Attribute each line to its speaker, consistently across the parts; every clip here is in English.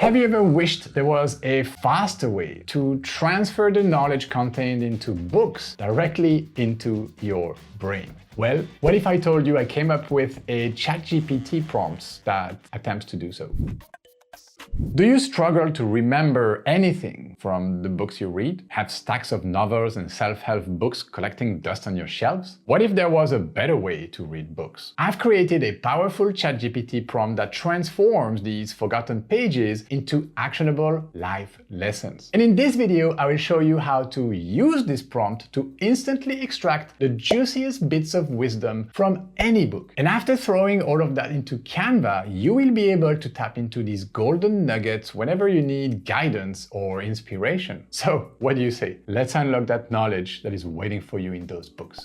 Speaker 1: Have you ever wished there was a faster way to transfer the knowledge contained into books directly into your brain? Well, what if I told you I came up with a ChatGPT prompt that attempts to do so? Do you struggle to remember anything from the books you read? Have stacks of novels and self-help books collecting dust on your shelves? What if there was a better way to read books? I've created a powerful ChatGPT prompt that transforms these forgotten pages into actionable life lessons. And in this video, I will show you how to use this prompt to instantly extract the juiciest bits of wisdom from any book. And after throwing all of that into Canva, you will be able to tap into these golden nuggets whenever you need guidance or inspiration. So, what do you say? Let's unlock that knowledge that is waiting for you in those books.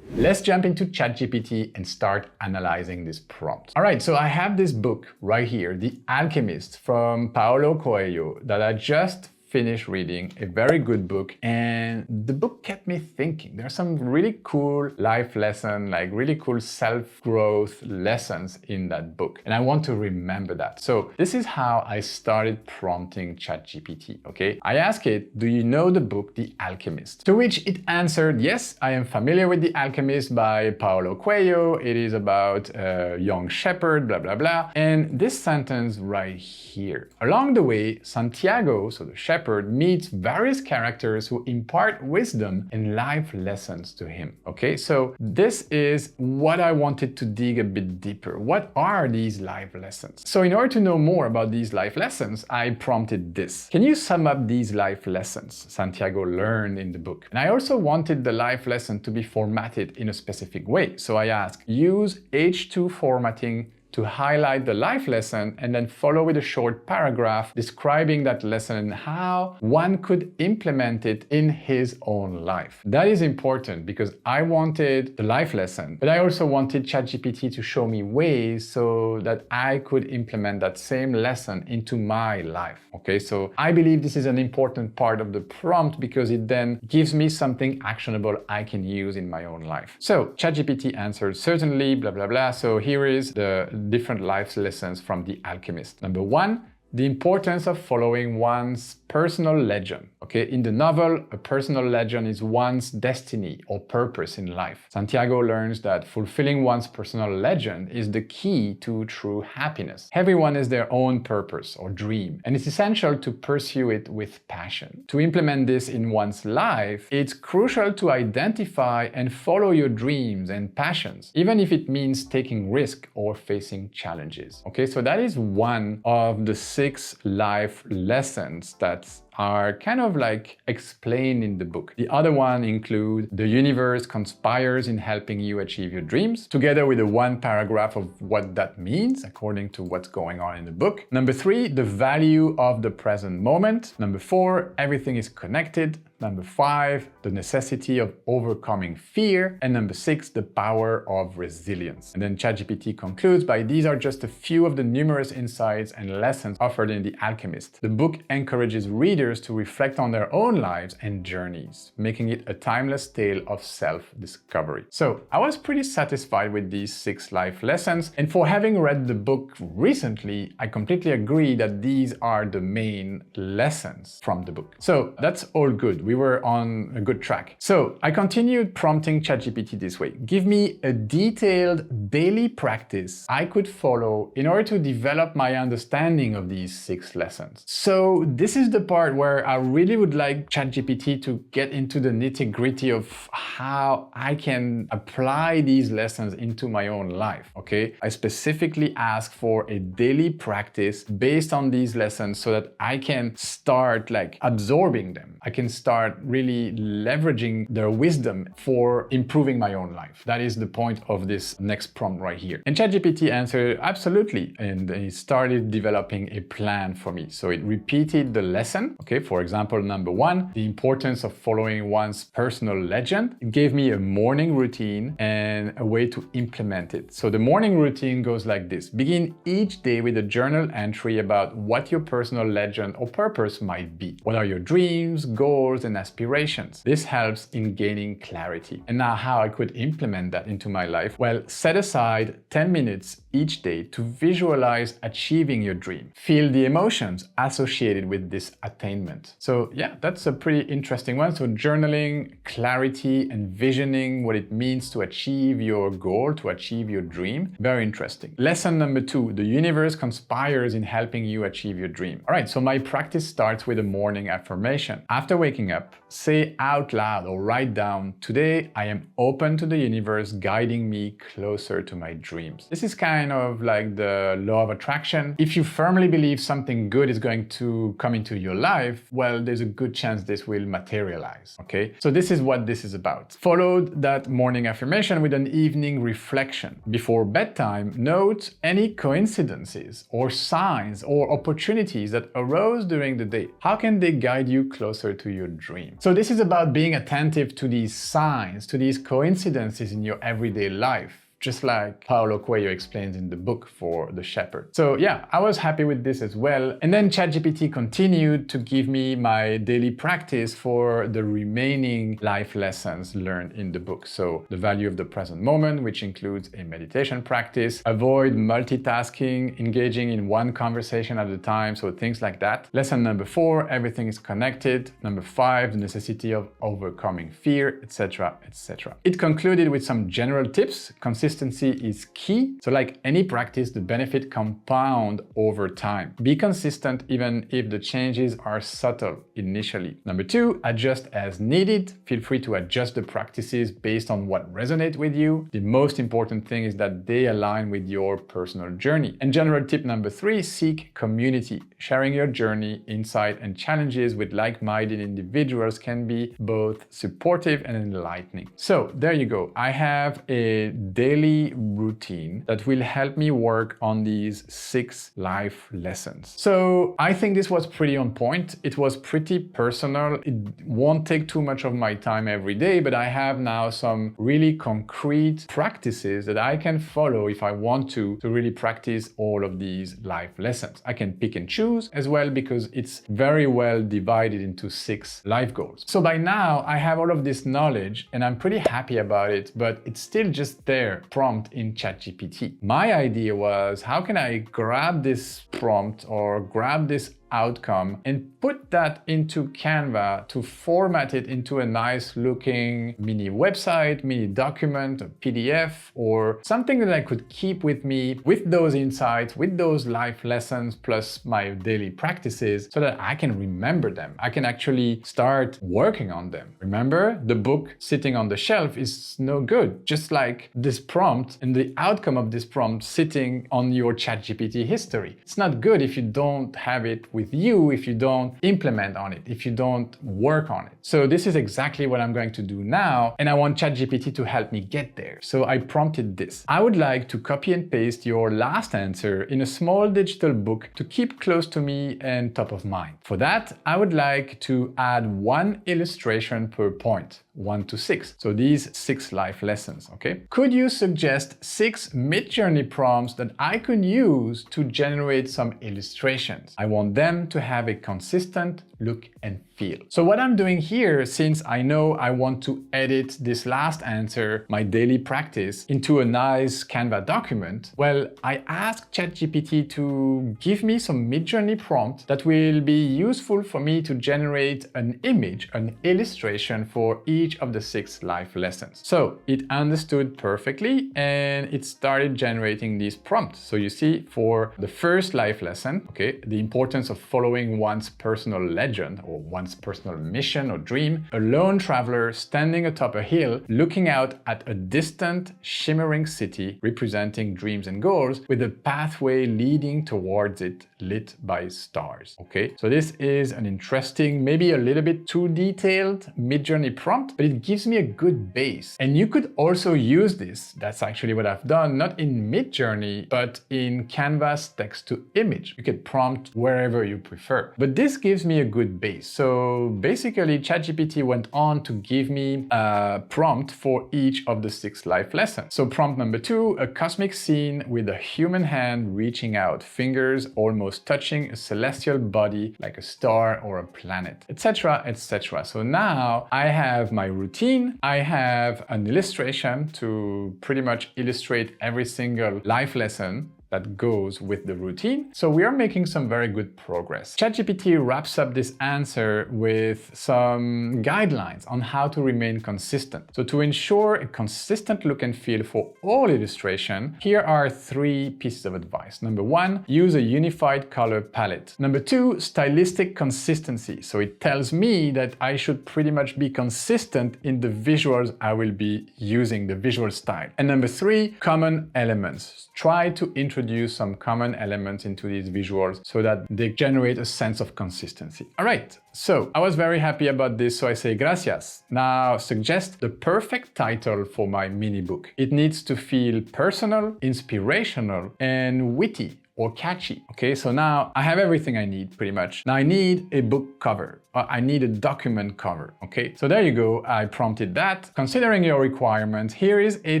Speaker 1: Let's jump into ChatGPT and start analyzing this prompt. All right, so I have this book right here, The Alchemist from Paulo Coelho, that I just finished reading, a very good book, and the book kept me thinking. There are some really cool life lessons, like really cool self-growth lessons in that book, and I want to remember that. So this is how I started prompting ChatGPT, okay? I asked it, do you know the book The Alchemist? To which it answered, yes, I am familiar with The Alchemist by Paulo Coelho. It is about a young shepherd, blah, blah, blah. And this sentence right here. Along the way, Santiago, so the shepherd, meets various characters who impart wisdom and life lessons to him. Okay, so this is what I wanted to dig a bit deeper. What are these life lessons? So in order to know more about these life lessons, I prompted this. Can you sum up these life lessons Santiago learned in the book? And I also wanted the life lesson to be formatted in a specific way. So I asked, use H2 formatting to highlight the life lesson and then follow with a short paragraph describing that lesson and how one could implement it in his own life. That is important because I wanted the life lesson, but I also wanted ChatGPT to show me ways so that I could implement that same lesson into my life. Okay, so I believe this is an important part of the prompt because it then gives me something actionable I can use in my own life. So ChatGPT answered certainly, blah, blah, blah. So here is the different life lessons from The Alchemist. Number one, the importance of following one's personal legend. Okay, in the novel, a personal legend is one's destiny or purpose in life. Santiago learns that fulfilling one's personal legend is the key to true happiness. Everyone has their own purpose or dream, and it's essential to pursue it with passion. To implement this in one's life, it's crucial to identify and follow your dreams and passions, even if it means taking risk or facing challenges. Okay, so that is one of the 6 life lessons that are kind of like explained in the book. The other one include the universe conspires in helping you achieve your dreams, together with a 1 paragraph of what that means according to what's going on in the book. Number 3, the value of the present moment. Number 4, everything is connected. Number 5, the necessity of overcoming fear. And number 6, the power of resilience. And then ChatGPT concludes by these are just a few of the numerous insights and lessons offered in The Alchemist. The book encourages readers to reflect on their own lives and journeys, making it a timeless tale of self-discovery. So I was pretty satisfied with these 6 life lessons, and for having read the book recently, I completely agree that these are the main lessons from the book. So that's all good. We were on a good track. So I continued prompting ChatGPT this way. Give me a detailed daily practice I could follow in order to develop my understanding of these 6 lessons. So this is the part where I really would like ChatGPT to get into the nitty-gritty of how I can apply these lessons into my own life, okay? I specifically ask for a daily practice based on these lessons so that I can start like absorbing them. I can start really leveraging their wisdom for improving my own life. That is the point of this next prompt right here. And ChatGPT answered absolutely, and it started developing a plan for me. So it repeated the lesson, Okay, for example, number 1, the importance of following one's personal legend. It gave me a morning routine and a way to implement it. So the morning routine goes like this. Begin each day with a journal entry about what your personal legend or purpose might be. What are your dreams, goals, and aspirations? This helps in gaining clarity. And now how I could implement that into my life? Well, set aside 10 minutes each day to visualize achieving your dream. Feel the emotions associated with this attainment. So yeah, that's a pretty interesting one. So journaling, clarity, and visioning what it means to achieve your goal, to achieve your dream. Very interesting. Lesson number 2, the universe conspires in helping you achieve your dream. All right, so my practice starts with a morning affirmation. After waking up, say out loud or write down, today I am open to the universe guiding me closer to my dreams. This is kind of like the law of attraction. If you firmly believe something good is going to come into your life, well, there's a good chance this will materialize, okay? So this is what this is about. Followed that morning affirmation with an evening reflection. Before bedtime, note any coincidences or signs or opportunities that arose during the day. How can they guide you closer to your dream? So this is about being attentive to these signs, to these coincidences in your everyday life, just like Paulo Coelho explains in the book for the shepherd. So yeah, I was happy with this as well. And then ChatGPT continued to give me my daily practice for the remaining life lessons learned in the book. So the value of the present moment, which includes a meditation practice, avoid multitasking, engaging in one conversation at a time, so things like that. Lesson number 4, everything is connected. Number 5, the necessity of overcoming fear, etc., etc. It concluded with some general tips. Consistency is key. So like any practice, the benefit compound over time. Be consistent even if the changes are subtle initially. Number 2, adjust as needed. Feel free to adjust the practices based on what resonates with you. The most important thing is that they align with your personal journey. And general tip number 3, seek community. Sharing your journey, insight, and challenges with like-minded individuals can be both supportive and enlightening. So there you go. I have a daily routine that will help me work on these 6 life lessons. So I think this was pretty on point. It was pretty personal. It won't take too much of my time every day, but I have now some really concrete practices that I can follow if I want to really practice all of these life lessons. I can pick and choose as well because it's very well divided into 6 life goals. So by now I have all of this knowledge and I'm pretty happy about it, but it's still just there. Prompt in ChatGPT. My idea was, how can I grab this prompt or grab this outcome and put that into Canva to format it into a nice looking mini website, mini document, a PDF, or something that I could keep with me with those insights, with those life lessons, plus my daily practices so that I can remember them. I can actually start working on them. Remember, the book sitting on the shelf is no good, just like this prompt and the outcome of this prompt sitting on your ChatGPT history. It's not good if you don't have it with you, if you don't implement on it, if you don't work on it. So this is exactly what I'm going to do now, and I want ChatGPT to help me get there. So I prompted this. I would like to copy and paste your last answer in a small digital book to keep close to me and top of mind. For that, I would like to add 1 illustration per point, 1 to 6. So these 6 life lessons, okay? Could you suggest 6 mid-journey prompts that I could use to generate some illustrations? I want them to have a consistent look and feel. So what I'm doing here, since I know I want to edit this last answer, my daily practice, into a nice Canva document, well, I asked ChatGPT to give me some mid-journey prompt that will be useful for me to generate an image, an illustration for each of the 6 life lessons. So it understood perfectly and it started generating these prompts. So you see, for the first life lesson, okay, the importance of following one's personal legend or one's one's personal mission or dream. A lone traveler standing atop a hill, looking out at a distant, shimmering city representing dreams and goals, with a pathway leading towards it lit by stars. Okay, so this is an interesting, maybe a little bit too detailed mid-journey prompt, but it gives me a good base. And you could also use this, that's actually what I've done, not in Mid-Journey, but in Canva's text-to-image. You could prompt wherever you prefer. But this gives me a good base. So basically, ChatGPT went on to give me a prompt for each of the 6 life lessons. So prompt number 2, a cosmic scene with a human hand reaching out, fingers almost touching a celestial body like a star or a planet, etc., etc. So now I have my routine, I have an illustration to pretty much illustrate every single life lesson that goes with the routine. So we are making some very good progress. ChatGPT wraps up this answer with some guidelines on how to remain consistent. So to ensure a consistent look and feel for all illustration, here are 3 pieces of advice. Number 1, use a unified color palette. Number 2, stylistic consistency. So it tells me that I should pretty much be consistent in the visuals I will be using, the visual style. And number 3, common elements. Try to introduce some common elements into these visuals so that they generate a sense of consistency. All right, so I was very happy about this, so I say gracias. Now suggest the perfect title for my mini book. It needs to feel personal, inspirational, and witty or catchy. Okay, so now I have everything I need pretty much. Now I need a book cover. I need a document cover. Okay, so there you go. I prompted that. Considering your requirements, here is a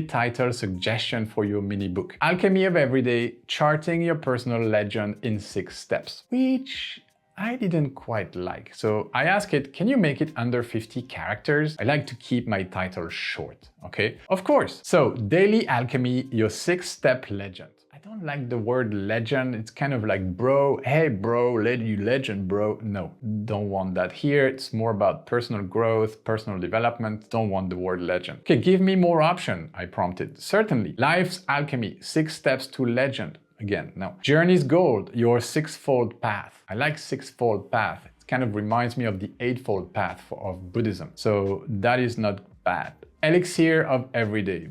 Speaker 1: title suggestion for your mini book. Alchemy of Everyday, Charting Your Personal Legend in 6 Steps, which I didn't quite like. So I asked it, can you make it under 50 characters? I like to keep my title short, okay? Of course. So Daily Alchemy, your 6-step legend. I don't like the word legend. It's kind of like bro, hey bro, legend bro. No, don't want that here. It's more about personal growth, personal development. Don't want the word legend. Okay, give me more option, I prompted. Certainly. Life's Alchemy, 6 steps to legend. Again, no. Journey's Gold, your 6-fold path. I like 6-fold path. It kind of reminds me of the 8-fold path of Buddhism. So that is not bad. Elixir of Everyday.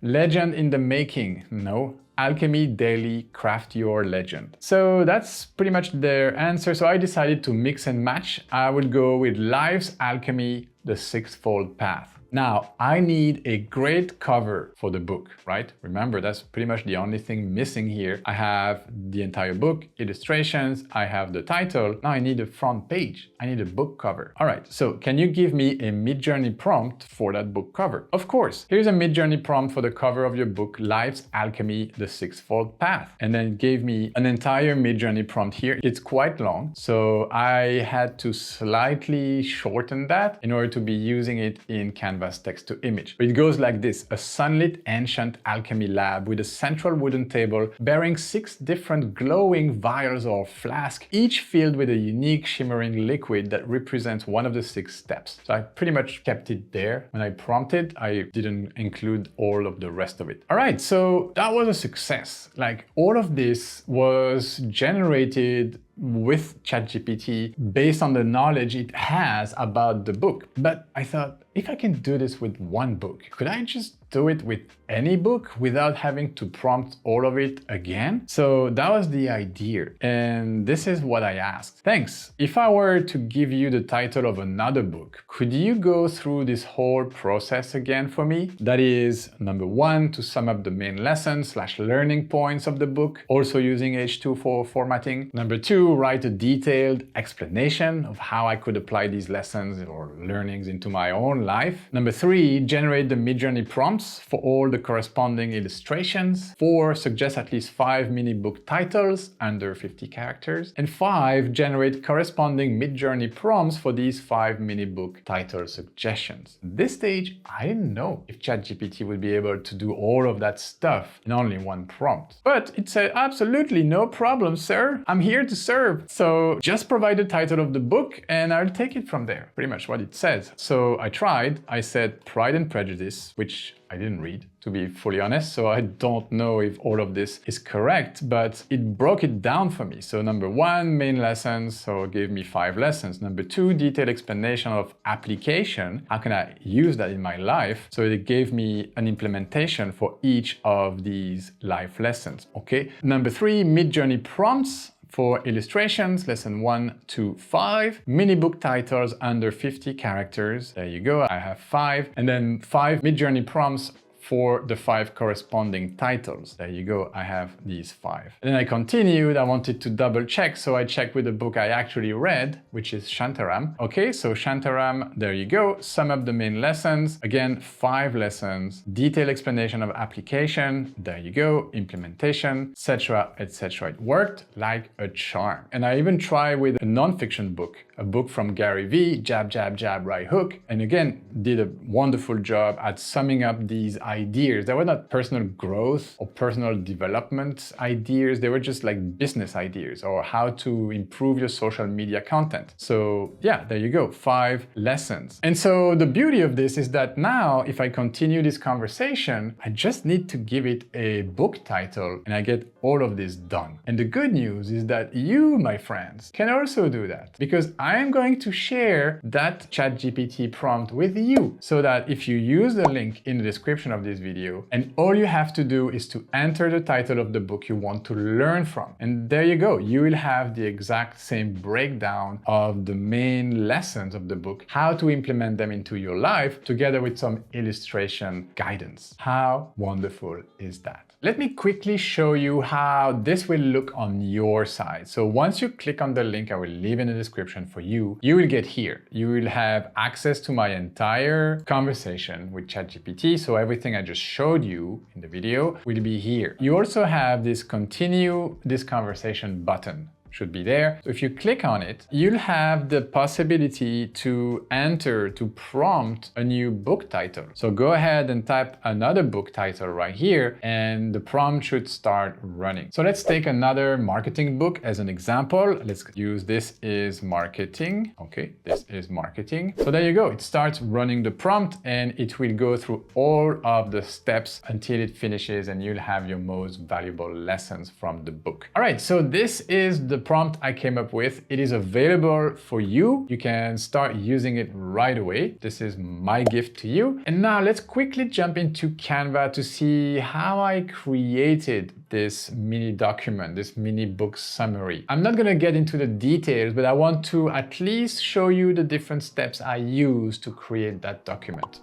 Speaker 1: Legend in the making. No. Alchemy Daily, craft your legend. So that's pretty much their answer. So I decided to mix and match. I would go with Life's Alchemy, the 6-fold path. Now, I need a great cover for the book, right? Remember, that's pretty much the only thing missing here. I have the entire book, illustrations, I have the title. Now I need a front page. I need a book cover. All right, so can you give me a mid-journey prompt for that book cover? Of course. Here's a mid-journey prompt for the cover of your book, Life's Alchemy, the 6-fold path. And then it gave me an entire mid-journey prompt here. It's quite long, so I had to slightly shorten that in order to be using it in Canva text to image. But it goes like this: a sunlit ancient alchemy lab with a central wooden table bearing 6 different glowing vials or flasks, each filled with a unique shimmering liquid that represents one of the 6 steps. So I pretty much kept it there. When I prompted, I didn't include all of the rest of it. All right, so that was a success. Like, all of this was generated with ChatGPT based on the knowledge it has about the book. But I thought, if I can do this with one book, could I just do it with any book without having to prompt all of it again? So that was the idea. And this is what I asked. Thanks. If I were to give you the title of another book, could you go through this whole process again for me? That is, number 1, to sum up the main lessons / learning points of the book, also using H2 for formatting. Number 2, write a detailed explanation of how I could apply these lessons or learnings into my own life. Number 3, generate the mid-journey prompts for all the corresponding illustrations. 4, suggest at least 5 mini book titles under 50 characters. And 5, generate corresponding mid-journey prompts for these 5 mini book title suggestions. At this stage, I didn't know if ChatGPT would be able to do all of that stuff in only one prompt. But it said, absolutely no problem, sir. I'm here to serve. So just provide the title of the book and I'll take it from there. Pretty much what it says. So I tried. I said Pride and Prejudice, which I didn't read, to be fully honest, so I don't know if all of this is correct, but it broke it down for me. So number 1, main lessons, so it gave me 5 lessons. Number 2, detailed explanation of application. How can I use that in my life? So it gave me an implementation for each of these life lessons, okay? Number 3, mid-journey prompts for illustrations, lesson 1 to 5. Mini book titles under 50 characters. There you go, I have 5. And then 5 mid-journey prompts for the 5 corresponding titles. There you go, I have these 5. And then I continued, I wanted to double check, so I checked with the book I actually read, which is Shantaram. Okay, so Shantaram, there you go, sum up the main lessons. Again, 5 lessons, detailed explanation of application, there you go, implementation, etc., etc. It worked like a charm. And I even tried with a non-fiction book, a book from Gary Vee, Jab, Jab, Jab, Right Hook, and again, did a wonderful job at summing up these ideas. They were not personal growth or personal development ideas, they were just like business ideas or how to improve your social media content. So yeah, there you go, 5 lessons. And so the beauty of this is that now, if I continue this conversation, I just need to give it a book title and I get all of this done. And the good news is that you, my friends, can also do that, because I am going to share that ChatGPT prompt with you so that if you use the link in the description of this video, and all you have to do is to enter the title of the book you want to learn from. And there you go, you will have the exact same breakdown of the main lessons of the book, how to implement them into your life, together with some illustration guidance. How wonderful is that? Let me quickly show you how this will look on your side. So once you click on the link I will leave in the description for you, you will get here. You will have access to my entire conversation with ChatGPT. So everything I just showed you in the video will be here. You also have this continue this conversation button. Should be there. So if you click on it, you'll have the possibility to enter, to prompt a new book title. So go ahead and type another book title right here and the prompt should start running. So let's take another marketing book as an example. Let's use This is Marketing. Okay, This is Marketing. So there you go. It starts running the prompt and it will go through all of the steps until it finishes and you'll have your most valuable lessons from the book. All right, so this is the prompt I came up with. It is available for you. You can start using it right away. This is my gift to you. And now let's quickly jump into Canva to see how I created this mini document, this mini book summary. I'm not gonna get into the details, but I want to at least show you the different steps I use to create that document.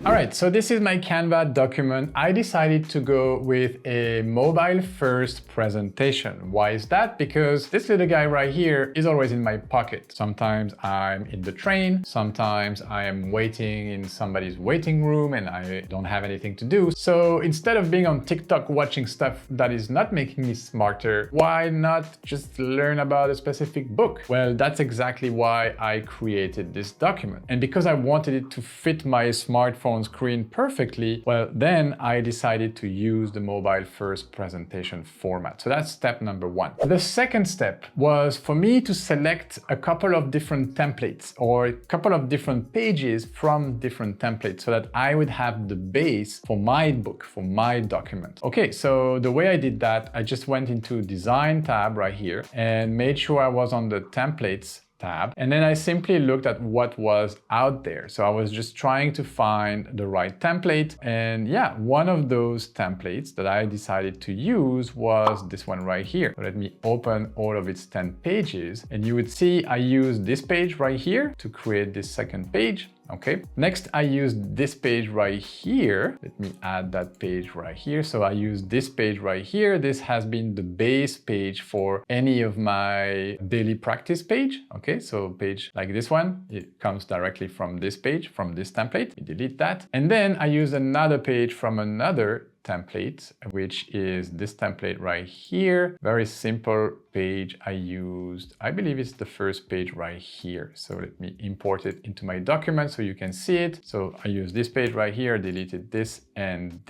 Speaker 1: All right, so this is my Canva document. I decided to go with a mobile-first presentation. Why is that? Because this little guy right here is always in my pocket. Sometimes I'm in the train, sometimes I am waiting in somebody's waiting room and I don't have anything to do. So instead of being on TikTok watching stuff that is not making me smarter, why not just learn about a specific book? Well, that's exactly why I created this document. And because I wanted it to fit my smartphone screen perfectly, well, then I decided to use the mobile first presentation format. So that's step number 1. The second step was for me to select a couple of different templates or a couple of different pages from different templates so that I would have the base for my book, for my document. Okay, so the way I did that, I just went into Design tab right here and made sure I was on the Templates tab. And then I simply looked at what was out there. So I was just trying to find the right template. And yeah, one of those templates that I decided to use was this one right here. So let me open all of its 10 pages. And you would see I used this page right here to create this second page. Okay, next I used this page right here. Let me add that page right here. So I used this page right here. This has been the base page for any of my daily practice page. Okay, so page like this one, it comes directly from this page, from this template. You delete that. And then I use another page from another template, which is this template right here. Very simple page I used. I believe it's the first page right here. So let me import it into my document so you can see it. So I use this page right here, deleted this, and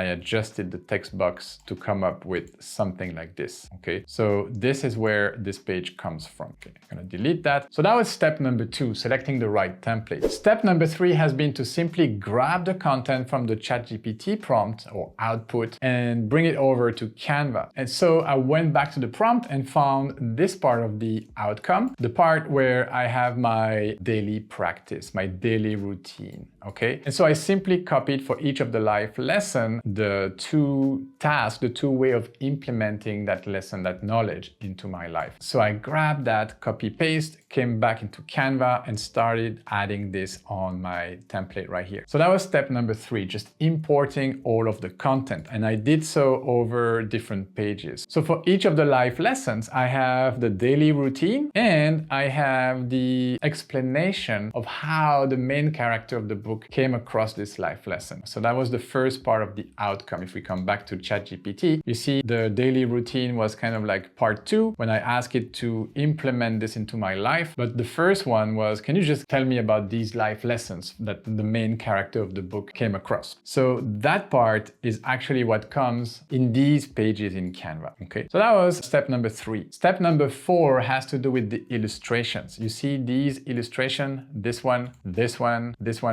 Speaker 1: I adjusted the text box to come up with something like this. Okay, so this is where this page comes from. Okay, I'm gonna delete that. So that was step number 2, selecting the right template. Step number 3 has been to simply grab the content from the ChatGPT prompt or output and bring it over to Canva. And so I went back to the prompt and found this part of the outcome, the part where I have my daily practice, my daily routine. Okay, and so I simply copied for each of the life lesson the 2 tasks, the 2 way of implementing that lesson, that knowledge into my life. So I grabbed that, copy paste, came back into Canva and started adding this on my template right here. So that was step number 3, just importing all of the content. And I did so over different pages. So for each of the life lessons, I have the daily routine and I have the explanation of how the main character of the book came across this life lesson. So that was the first part of the outcome. If we come back to ChatGPT, you see the daily routine was kind of like part 2 when I asked it to implement this into my life. But the first one was, can you just tell me about these life lessons that the main character of the book came across? So that part is actually what comes in these pages in Canva. Okay, so that was step number 3. Step number 4 has to do with the illustrations. You see these illustrations, this one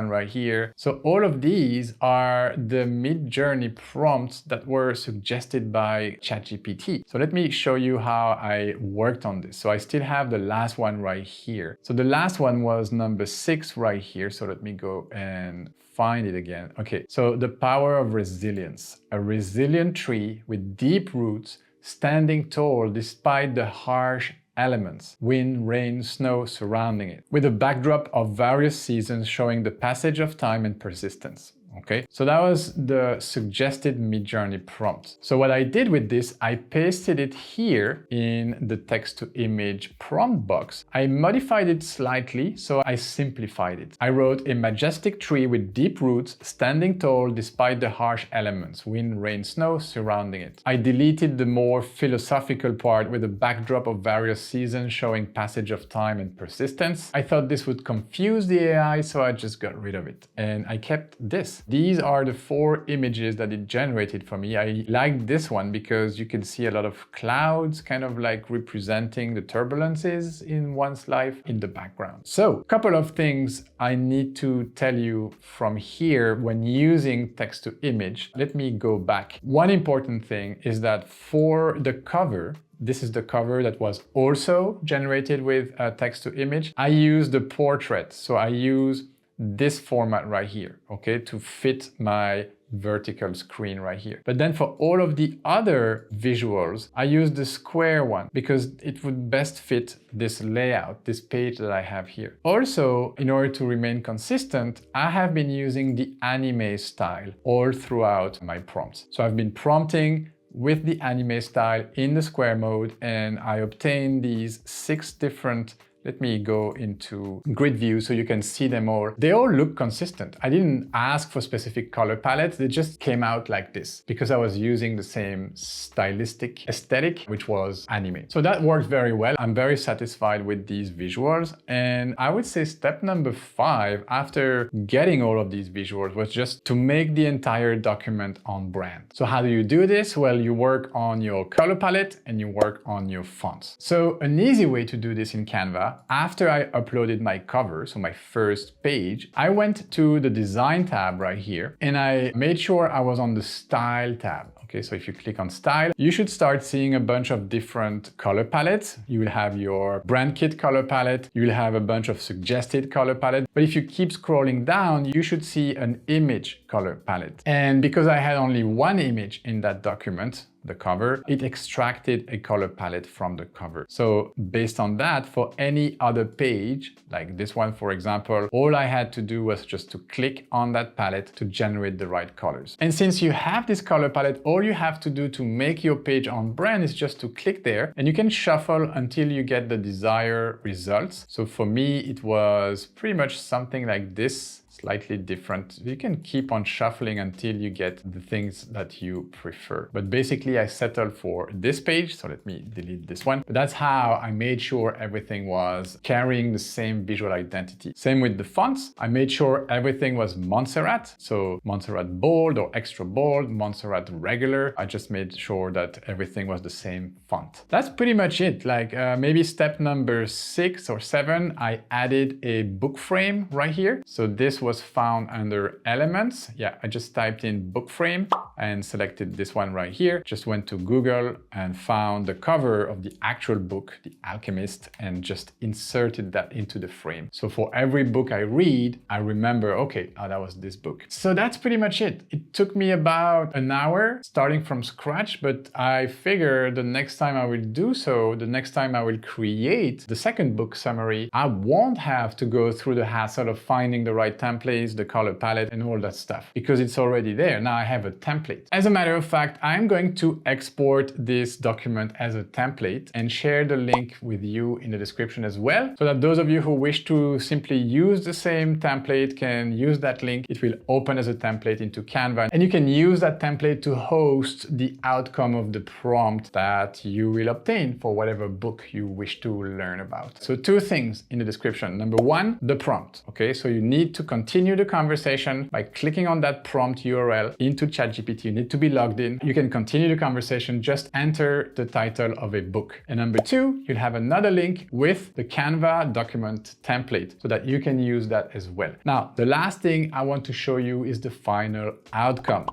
Speaker 1: right here. So all of these are the mid-journey prompts that were suggested by ChatGPT. So let me show you how I worked on this. So I still have the last one right here. So the last one was number 6 right here. So let me go and find it again. Okay, so the power of resilience. A resilient tree with deep roots standing tall despite the harsh elements, wind, rain, snow surrounding it, with a backdrop of various seasons showing the passage of time and persistence. Okay, so that was the suggested mid-journey prompt. So what I did with this, I pasted it here in the text-to-image prompt box. I modified it slightly, so I simplified it. I wrote a majestic tree with deep roots standing tall despite the harsh elements, wind, rain, snow surrounding it. I deleted the more philosophical part with a backdrop of various seasons showing passage of time and persistence. I thought this would confuse the AI, so I just got rid of it. And I kept this. These are the 4 images that it generated for me. I like this one because you can see a lot of clouds kind of like representing the turbulences in one's life in the background. So a couple of things I need to tell you from here when using text to image. Let me go back. One important thing is that for the cover, this is the cover that was also generated with text to image. I use the portrait. So I use this format right here, okay, to fit my vertical screen right here. But then for all of the other visuals, I use the square one because it would best fit this layout, this page that I have here. Also, in order to remain consistent, I have been using the anime style all throughout my prompts. So I've been prompting with the anime style in the square mode, and I obtained these 6 different. Let me go into grid view so you can see them all. They all look consistent. I didn't ask for specific color palettes. They just came out like this because I was using the same stylistic aesthetic, which was anime. So that worked very well. I'm very satisfied with these visuals. And I would say step number 5, after getting all of these visuals, was just to make the entire document on brand. So how do you do this? Well, you work on your color palette and you work on your fonts. So an easy way to do this in Canva, after I uploaded my cover, so my first page, I went to the design tab right here and I made sure I was on the style tab. Okay, so if you click on style, you should start seeing a bunch of different color palettes. You will have your brand kit color palette, you will have a bunch of suggested color palette. But if you keep scrolling down, you should see an image color palette. And because I had only one image in that document, the cover, it extracted a color palette from the cover. So based on that, for any other page, like this one, for example, all I had to do was just to click on that palette to generate the right colors. And since you have this color palette, all you have to do to make your page on brand is just to click there, and you can shuffle until you get the desired results. So for me, it was pretty much something like this. slightly different. You can keep on shuffling until you get the things that you prefer. But basically I settled for this page, so let me delete this one. But that's how I made sure everything was carrying the same visual identity. Same with the fonts. I made sure everything was Montserrat, so Montserrat bold or extra bold, Montserrat regular. I just made sure that everything was the same font. That's pretty much it. Like maybe step number 6 or 7, I added a book frame right here. So this was found under elements. Yeah, I just typed in book frame and selected this one right here. Just went to Google and found the cover of the actual book, The Alchemist, and just inserted that into the frame. So for every book I read, I remember, okay, oh, that was this book. So that's pretty much it. It took me about an hour starting from scratch, but I figure the next time I will do so, the next time I will create the second book summary, I won't have to go through the hassle of finding the right templates, the color palette, and all that stuff, because it's already there. Now I have a template. As a matter of fact, I'm going to export this document as a template and share the link with you in the description as well, so that those of you who wish to simply use the same template can use that link. It will open as a template into Canva, and you can use that template to host the outcome of the prompt that you will obtain for whatever book you wish to learn about. So 2 things in the description. Number 1, the prompt. Okay, so you need to continue the conversation by clicking on that prompt URL into ChatGPT. You need to be logged in. You can continue the conversation, just enter the title of a book. And number 2, you'll have another link with the Canva document template so that you can use that as well. Now, the last thing I want to show you is the final outcome.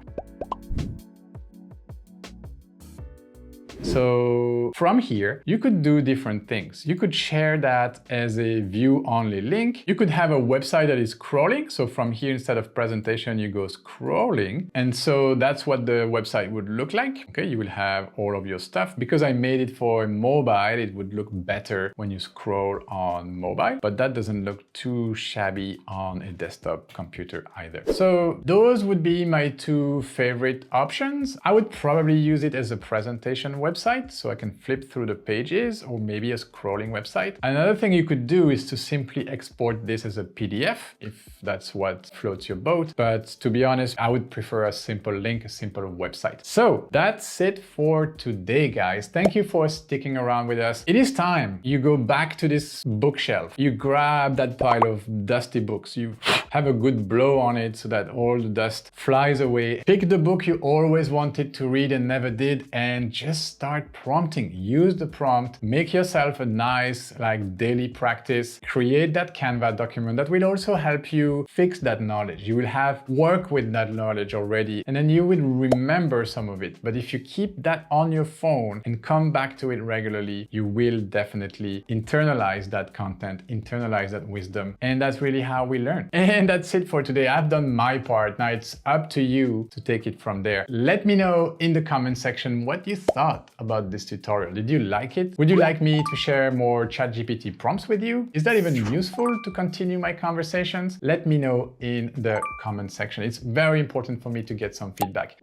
Speaker 1: So from here, you could do different things. You could share that as a view-only link. You could have a website that is scrolling. So from here, instead of presentation, you go scrolling. And so that's what the website would look like. Okay, you will have all of your stuff. Because I made it for mobile, it would look better when you scroll on mobile, but that doesn't look too shabby on a desktop computer either. So those would be my 2 favorite options. I would probably use it as a presentation website, so I can flip through the pages, or maybe a scrolling website. Another thing you could do is to simply export this as a PDF, if that's what floats your boat. But to be honest, I would prefer a simple link, a simple website. So that's it for today, guys. Thank you for sticking around with us. It is time you go back to this bookshelf. You grab that pile of dusty books. You have a good blow on it so that all the dust flies away. Pick the book you always wanted to read and never did, and just start prompting. Use the prompt, make yourself a nice daily practice, create that Canva document that will also help you fix that knowledge. You will have work with that knowledge already, and then you will remember some of it. But if you keep that on your phone and come back to it regularly, you will definitely internalize that content, internalize that wisdom, and that's really how we learn. And that's it for today. I've done my part. Now it's up to you to take it from there. Let me know in the comment section what you thought about this tutorial. Did you like it? Would you like me to share more ChatGPT prompts with you? Is that even useful to continue my conversations? Let me know in the comment section. It's very important for me to get some feedback.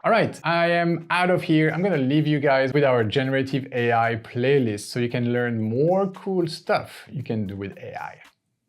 Speaker 1: All right, I am out of here. I'm gonna leave you guys with our generative AI playlist so you can learn more cool stuff you can do with AI.